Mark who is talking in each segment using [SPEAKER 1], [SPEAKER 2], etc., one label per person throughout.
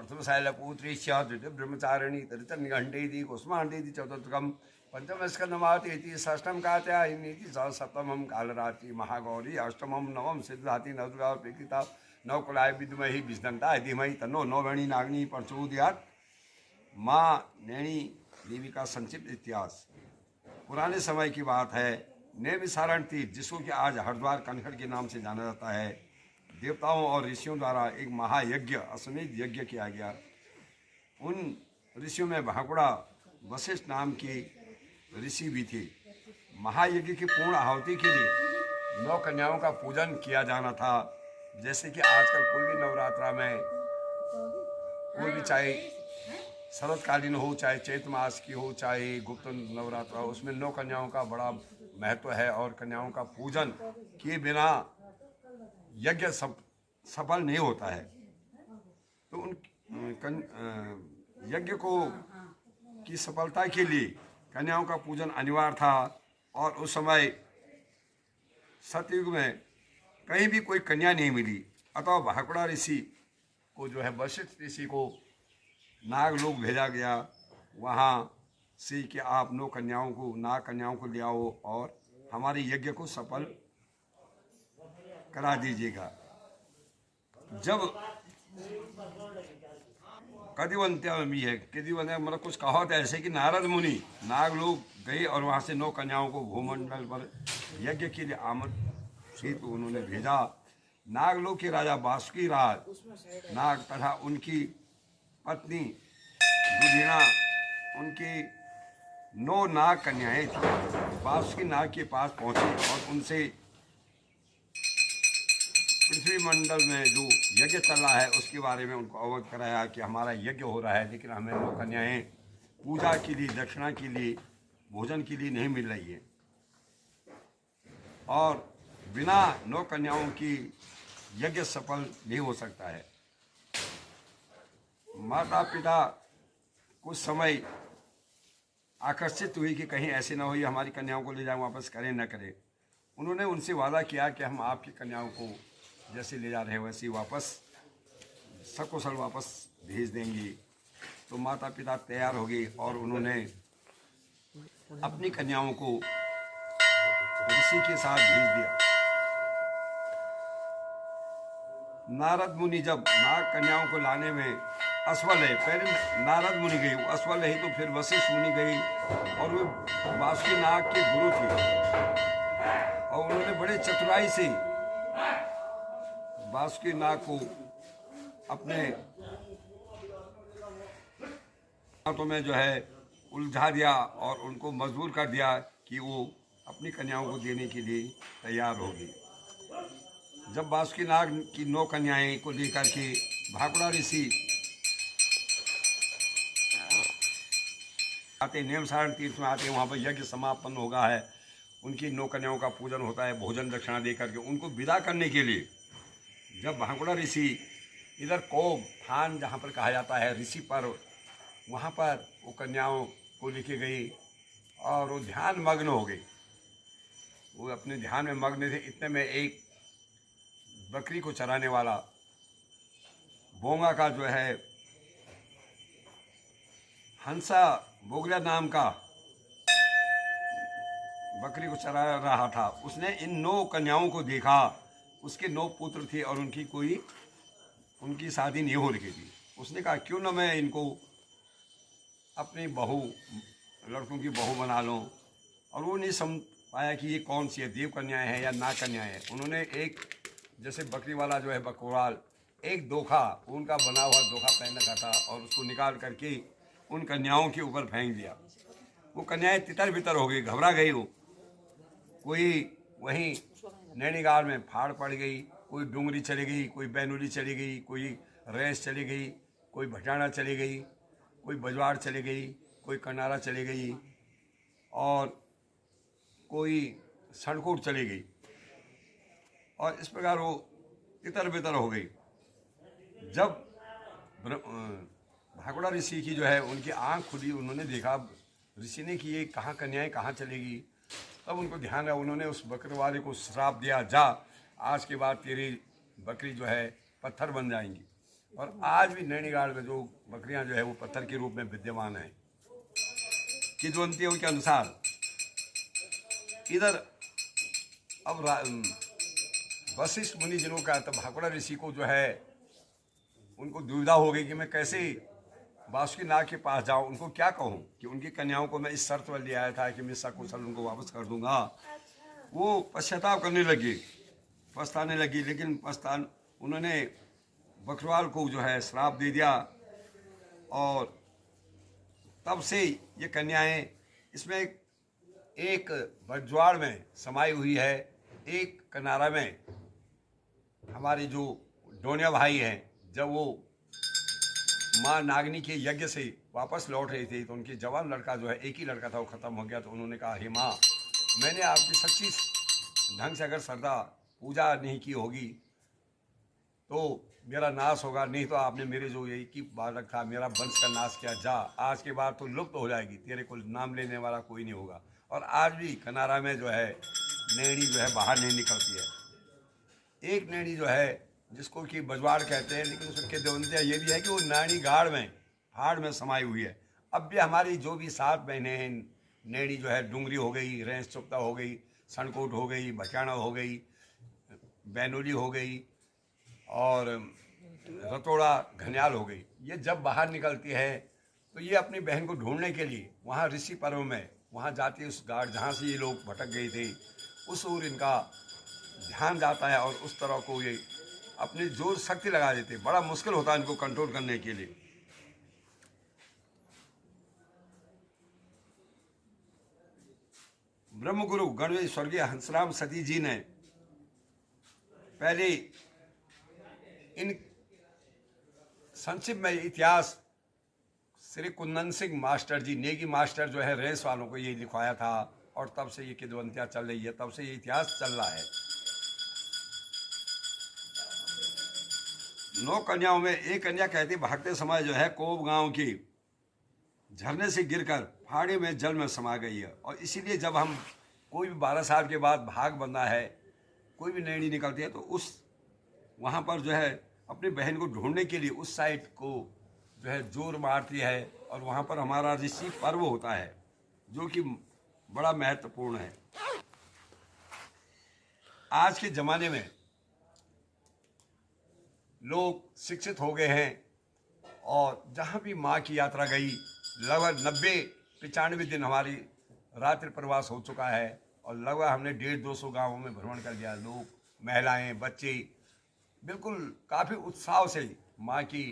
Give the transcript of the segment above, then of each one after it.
[SPEAKER 1] प्रथमशैलपुत्री ब्रह्मचारिणी तरितनिघण्टेति कुष्माण्डेति चतुर्थकं पंचमस्कंदमावती षष्ठम कात्यायनी सप्तमं कालरात्रि महागौरी अष्टमं नवम सिद्धाति नवदुर्गा प्रकृता नवकुलाय विद्महि विष्णुता धीमहि तन्नो नववेणी नागिनी प्रचोदयात्। माँ नैनी देवी का संक्षिप्त इतिहास। पुराने समय की बात है। नैमिषारण तीर्थ, जिसको कि आज हरिद्वार कनखड़ के नाम से जाना जाता है, देवताओं और ऋषियों द्वारा एक महायज्ञ अश्वमेध यज्ञ किया गया। उन ऋषियों में भाकुड़ा वशिष्ठ नाम की ऋषि भी थे। महायज्ञ की पूर्ण आहुति के लिए 9 कन्याओं का पूजन किया जाना था। जैसे कि आजकल कोई भी नवरात्रा में कोई भी, चाहे शरतकालीन हो, चाहे चैत्र मास की हो, चाहे गुप्त नवरात्रा हो, उसमें 9 कन्याओं का बड़ा महत्व है और कन्याओं का पूजन किए बिना यज्ञ सफल नहीं होता है। तो उन यज्ञ को की सफलता के लिए कन्याओं का पूजन अनिवार्य था। और उस समय सतयुग में कहीं भी कोई कन्या नहीं मिली, अतः भाकुड़ा ऋषि को जो है वशिष्ठ ऋषि को नागलोक भेजा गया। वहाँ से कि आप 9 कन्याओं को, नाग कन्याओं को ले आओ और हमारे यज्ञ को सफल करा दीजिएगा। जब कदिवंत्यामी है, कदिवंत मतलब कुछ कहावत ऐसे कि नारद मुनि नागलोक गए और वहाँ से 9 कन्याओं को भूमंडल पर यज्ञ के लिए आमंत्रित उन्होंने भेजा। नागलोक के राजा बासुकी राज नाग तथा उनकी पत्नी दुधिना, उनकी 9 नाग कन्याएं थी। बासुकी नाग के पास पहुंचे और उनसे पृथ्वी मंडल में जो यज्ञ चल रहा है उसके बारे में उनको अवगत कराया कि हमारा यज्ञ हो रहा है, लेकिन हमें 9 कन्याएं पूजा के लिए, दक्षिणा के लिए, भोजन के लिए नहीं मिल रही है और बिना 9 कन्याओं की यज्ञ सफल नहीं हो सकता है। माता पिता कुछ समय आकर्षित हुई कि कहीं ऐसे ना हो ये हमारी कन्याओं को ले जाएं, वापस करें न करें। उन्होंने उनसे वादा किया कि हम आपकी कन्याओं को जैसे ले जा रहे हैं वैसे वापस सकुशल वापस भेज देंगे। तो माता पिता तैयार हो गए और उन्होंने अपनी कन्याओं को ऋषि के साथ भेज दिया। नारद मुनि जब नाग कन्याओं को लाने में असफल है, पहले नारद मुनि गई, असफल रही तो फिर वशिष्ठ मुनि गई और वे बासुकी नाग के गुरु थे और उन्होंने बड़े चतुराई से बासुकी नाग को अपने हाथों में जो है उलझा दिया और उनको मजबूर कर दिया कि वो अपनी कन्याओं को देने के लिए तैयार होगी। जब बासुकी नाग की 9 कन्याएं को लेकर के भाकुड़ा ऋषि आते, नैमिषारण तीर्थ में आते, वहाँ पर यज्ञ समापन होगा है, उनकी 9 कन्याओं का पूजन होता है, भोजन दक्षिणा दे करके उनको विदा करने के लिए जब भाकुड़ा ऋषि इधर कोब थान जहाँ पर कहा जाता है ऋषि पर, वहाँ पर वो कन्याओं को लेके गई और वो ध्यान मग्न हो गई। वो अपने ध्यान में मग्न थे। इतने में एक बकरी को चराने वाला बोंगा का जो है हंसा बोगला नाम का बकरी को चरा रहा था। उसने इन 9 कन्याओं को देखा। उसके 9 पुत्र थे और उनकी शादी नहीं हो रही थी। उसने कहा क्यों ना मैं इनको अपनी बहू, लड़कों की बहू बना लूं। और वो नहीं समझ पाया कि ये कौन सी है, देव कन्याएं हैं या नाग कन्याएं हैं। उन्होंने एक जैसे बकरी वाला जो है बकवाल, एक धोखा, उनका बना हुआ धोखा पहन रखा था और उसको निकाल करके उन कन्याओं के ऊपर फेंक दिया। वो कन्याएं तितर बितर हो गई, घबरा गई। वो कोई वहीं नैनीगाल में फाड़ पड़ गई, कोई डूंगरी चली गई, कोई बैनूली चली गई, कोई रेस चली गई, कोई भटाना चली गई, कोई बजवाड़ चली गई, कोई कनारा चली गई और कोई सड़कोट चली गई। और इस प्रकार वो तितर बितर हो गई। जब भाकुड़ा ऋषि की जो है उनकी आँख खुली, उन्होंने देखा ऋषि ने कि ये कहाँ कन्याएं कहाँ चलेगी। तब उनको ध्यान है, उन्होंने उस बकरे वाले को श्राप दिया, जा आज के बाद तेरी बकरी जो है पत्थर बन जाएंगी। और आज भी नैनीगाड़ में जो बकरियां जो है वो पत्थर के रूप में विद्यमान है। किंवदंतियों के अनुसार इधर अब वशिष्ठ मुनि जिनों का तब भाकुड़ा ऋषि को जो है उनको दुविधा हो गई कि मैं कैसे वासुकीनाग के पास जाऊं, उनको क्या कहूं कि उनकी कन्याओं को मैं इस शर्त पर ले आया था कि मैं सकुशल उनको वापस कर दूंगा। वो पश्चाताप करने लगी, पछताने लगी, लेकिन उन्होंने बकरवाल को जो है श्राप दे दिया और तब से ये कन्याएं इसमें एक बजवाड़ में समाई हुई है, एक कनारा में हमारे जो डोनिया भाई हैं, जब वो माँ नागनी के यज्ञ से वापस लौट रहे थे तो उनके जवान लड़का जो है, एक ही लड़का था, वो ख़त्म हो गया। तो उन्होंने कहा, हे माँ, मैंने आपकी सच्ची ढंग से अगर श्रद्धा पूजा नहीं की होगी तो मेरा नाश होगा, नहीं तो आपने मेरे जो ये की बालक था मेरा वंश का नाश किया। जा, आज के बाद तो लुप्त हो जाएगी, तेरे को नाम लेने वाला कोई नहीं होगा। और आज भी कनारा में जो है नैनी जो है बाहर नहीं निकलती है। एक नैनी जो है जिसको कि बजवाड़ कहते हैं, लेकिन उसके देवंतिया ये भी है कि वो नैनीगाड़ में हाड़ में समाई हुई है। अब भी हमारी जो भी 7 बहनें हैं, नैनी जो है डूंगरी हो गई, रेंस चुप्ता हो गई, सनकोट हो गई, बचाना हो गई, बैनोली हो गई और रतोड़ा घनियाल हो गई, ये जब बाहर निकलती है तो ये अपनी बहन को ढूंढने के लिए वहाँ ऋषि पर्व में वहाँ जाती है। उस घाट जहाँ से ये लोग भटक गए थे उस ओर इनका ध्यान जाता है और उस तरह को ये अपनी जोर शक्ति लगा देते। बड़ा मुश्किल होता है इनको कंट्रोल करने के लिए। ब्रह्मगुरु गणवेश स्वर्गीय हंसराम सती जी ने पहले इन संक्षिप्त में इतिहास श्री कुंदन सिंह मास्टर जी, नेगी मास्टर जो है रेस वालों को ये लिखवाया था और तब से ये किंवदंतियां चल रही है, तब से ये इतिहास चल रहा है। 9 कन्याओं में एक कन्या कहती, भागते समय जो है कोब गांव की झरने से गिरकर फाड़े में जल में समा गई है। और इसीलिए जब हम कोई भी 12 साल के बाद भाग बंधा है, कोई भी नैनी निकलती है तो उस वहाँ पर जो है अपनी बहन को ढूंढने के लिए उस साइड को जो है जोर मारती है और वहाँ पर हमारा ऋषि पर्व होता है जो कि बड़ा महत्वपूर्ण है। आज के ज़माने में लोग शिक्षित हो गए हैं और जहाँ भी माँ की यात्रा गई लगभग 90-95 दिन हमारी रात्रि प्रवास हो चुका है और लगभग हमने 150-200 गाँवों में भ्रमण कर लिया। लोग, महिलाएं, बच्चे बिल्कुल काफ़ी उत्साह से माँ की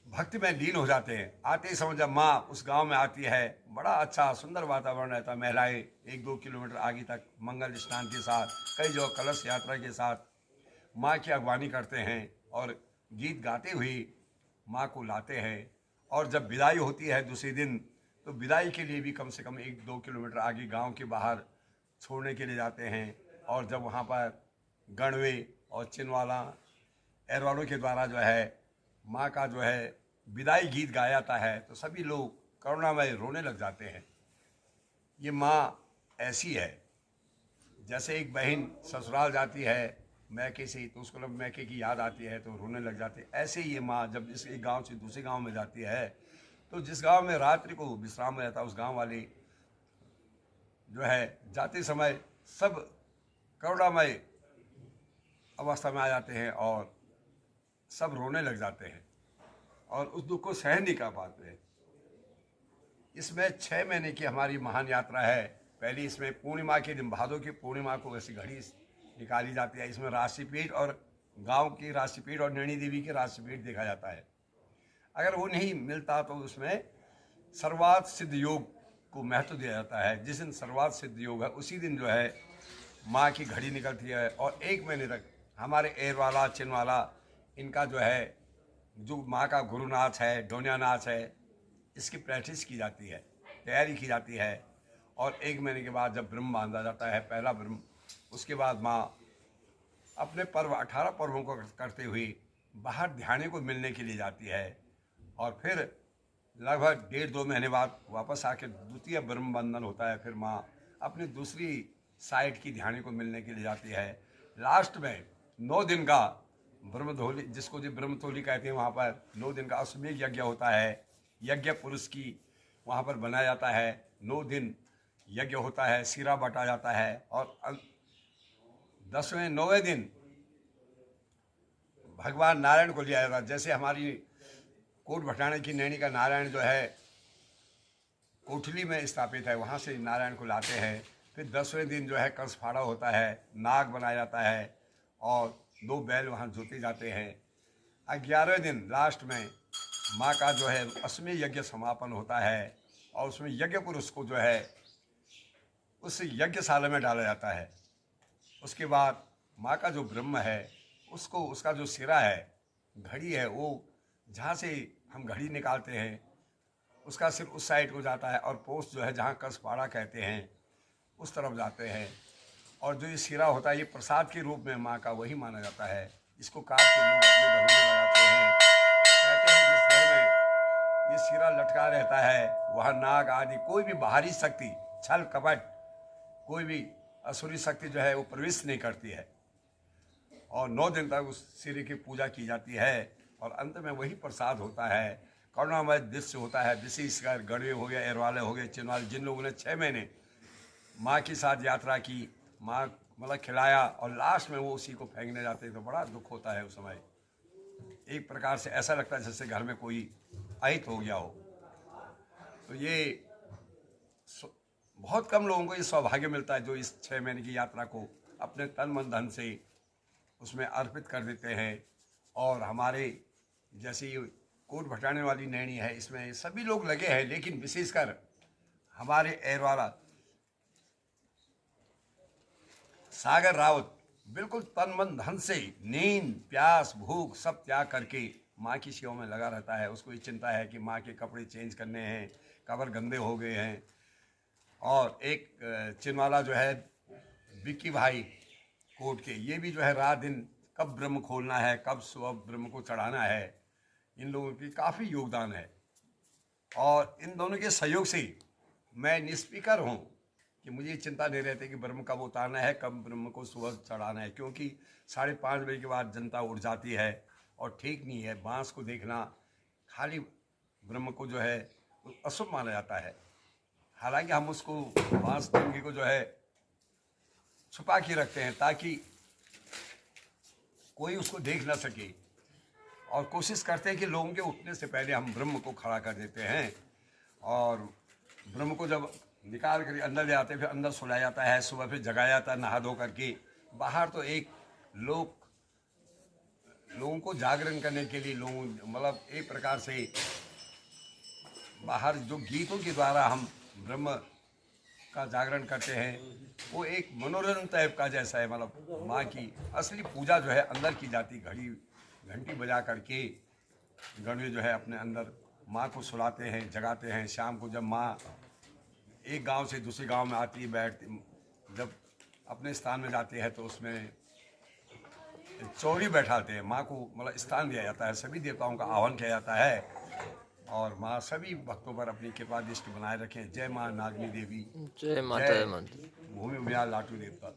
[SPEAKER 1] भक्ति में लीन हो जाते हैं। आते ही समय जब माँ उस गांव में आती है, बड़ा अच्छा सुंदर वातावरण रहता है। महिलाएं 1-2 किलोमीटर आगे तक मंगल स्नान के साथ, कई जगह कलश यात्रा के साथ माँ की अगवानी करते हैं और गीत गाते हुए माँ को लाते हैं। और जब विदाई होती है दूसरे दिन, तो विदाई के लिए भी कम से कम 1-2 किलोमीटर आगे गांव के बाहर छोड़ने के लिए जाते हैं। और जब वहाँ पर गणवे और चिनवाला एरवालों के द्वारा जो है माँ का जो है विदाई गीत गाया जाता है तो सभी लोग करुणामय रोने लग जाते हैं। ये माँ ऐसी है जैसे एक बहन ससुराल जाती है मैके से तो उसको जब मैके की याद आती है तो रोने लग जाते हैं, ऐसे ही ये माँ जब इस एक गांव से दूसरे गांव में जाती है तो जिस गांव में रात्रि को विश्राम रहता है उस गांव वाले जो है जाते समय सब करुणामय अवस्था में आ जाते हैं और सब रोने लग जाते हैं और उस दुख को सहन नहीं कर पाते हैं। इसमें 6 महीने की हमारी महान यात्रा है। पहली इसमें पूर्णिमा के दिन, भादों की पूर्णिमा को ऐसी घड़ी निकाली जाती है। इसमें राशिपीठ और गांव की राशिपीठ और नैनी देवी की राशिपीठ देखा जाता है। अगर वो नहीं मिलता तो उसमें सर्वार्थ सिद्ध योग को महत्व दिया जाता है। जिस दिन सर्वार्थ सिद्ध योग है उसी दिन जो है माँ की घड़ी निकलती है और 1 महीने तक हमारे एरवाला, चिनवाला, इनका जो है जो माँ का गुरु नाच है, डोनिया नाच है, इसकी प्रैक्टिस की जाती है, तैयारी की जाती है। और 1 महीने के बाद जब ब्रह्म बांधा जाता है, पहला ब्रह्म, उसके बाद माँ अपने पर्व 18 पर्वों को करते हुए बाहर ध्यान को मिलने के लिए जाती है और फिर लगभग 1.5-2 महीने बाद वापस आके द्वितीय ब्रह्म बंधन होता है। फिर माँ अपनी दूसरी साइड की ध्यान को मिलने के लिए जाती है। लास्ट में 9 दिन का ब्रह्मधोली, जिसको जो ब्रह्मतोली कहते हैं, वहाँ पर 9 दिन का अश्वमेध यज्ञ होता है। यज्ञ पुरुष की वहाँ पर बनाया जाता है। 9 दिन यज्ञ होता है, सिरा बांटा जाता है और 10वें 9वें दिन भगवान नारायण को लिया जाता है। जैसे हमारी कोट भटाने की नैनी का नारायण जो है कोठली में स्थापित है, वहाँ से नारायण को लाते हैं। फिर 10वें दिन जो है कंस फाड़ा होता है, नाग बनाया जाता है और 2 बैल वहाँ जोते जाते हैं। 11वें दिन लास्ट में माँ का जो है अश्वमेध यज्ञ समापन होता है और उसमें यज्ञ पुरुष को जो है उस यज्ञशाला में डाला जाता है। उसके बाद माँ का जो ब्रह्म है उसको, उसका जो सिरा है, घड़ी है, वो जहाँ से हम घड़ी निकालते हैं उसका सिर उस साइड को जाता है और पोस्ट जो है जहाँ कसपाड़ा कहते हैं उस तरफ जाते हैं। और जो ये सिरा होता है ये प्रसाद के रूप में माँ का वही माना जाता है। इसको काट के लोग अपने घरों में लगाते हैं। कहते हैं जिस घर में ये सिरा लटका रहता है वहाँ नाग आदि कोई भी बाहरी शक्ति, छल कपट, कोई भी असुरी शक्ति जो है वो प्रवेश नहीं करती है। और 9 दिन तक उस सिरे की पूजा की जाती है और अंत में वही प्रसाद होता है। करुणामय दृश्य होता है। विशेषकर गढ़वे हो गए, एरवाले हो गए, चिनवाल, जिन लोगों ने 6 महीने माँ के साथ यात्रा की, माँ मतलब खिलाया और लास्ट में वो उसी को फेंकने जाते तो बड़ा दुख होता है उस समय। एक प्रकार से ऐसा लगता है जैसे घर में कोई अहित हो गया हो। तो ये बहुत कम लोगों को ये सौभाग्य मिलता है जो इस 6 महीने की यात्रा को अपने तन मन धन से उसमें अर्पित कर देते हैं। और हमारे जैसे ये कोट भटाने वाली नैनी है, इसमें सभी लोग लगे हैं, लेकिन विशेषकर हमारे एरवाला सागर राउत बिल्कुल तन मन धन से नींद प्यास भूख सब त्याग करके माँ की सेवा में लगा रहता है। उसको ये चिंता है कि माँ के कपड़े चेंज करने हैं, कवर गंदे हो गए हैं। और एक चिनवाला जो है बिक्की भाई कोट के, ये भी जो है रात दिन कब ब्रह्म खोलना है, कब सुबह ब्रह्म को चढ़ाना है, इन लोगों की काफ़ी योगदान है। और इन दोनों के सहयोग से मैं निष्फिकर हूँ कि मुझे चिंता नहीं रहती कि ब्रह्म कब उतारना है, कब ब्रह्म को सुबह चढ़ाना है, क्योंकि 5:30 बजे के बाद जनता उठ जाती है और ठीक नहीं है। बांस को देखना, खाली ब्रह्म को जो है अशुभ माना जाता है। हालांकि हम उसको बांस डंगी को जो है छुपा के रखते हैं ताकि कोई उसको देख ना सके, और कोशिश करते हैं कि लोगों के उठने से पहले हम ब्रह्म को खड़ा कर देते हैं। और ब्रह्म को जब निकाल कर अंदर ले आते हैं, फिर अंदर सुलाया जाता है, सुबह फिर जगाया जाता है नहा धो करके। बाहर तो एक लोगों को जागरण करने के लिए लोगों मतलब एक प्रकार से बाहर जो गीतों के द्वारा हम ब्रह्म का जागरण करते हैं, वो एक मनोरंजन टाइप का जैसा है। मतलब माँ की असली पूजा जो है अंदर की जाती, घड़ी घंटी बजा करके गणवे जो है अपने अंदर माँ को सुलाते हैं, जगाते हैं। शाम को जब माँ एक गांव से दूसरे गांव में आती है, बैठती, जब अपने स्थान में जाते हैं तो उसमें चौरी बैठाते हैं, माँ को मतलब स्थान दिया जाता है, सभी देवताओं का आह्वान किया जाता है और माँ सभी भक्तों पर अपनी कृपा दृष्टि बनाए रखें। जय माँ नागनी देवी,
[SPEAKER 2] जय माता,
[SPEAKER 1] भूमि भूमिया लाटू देवता।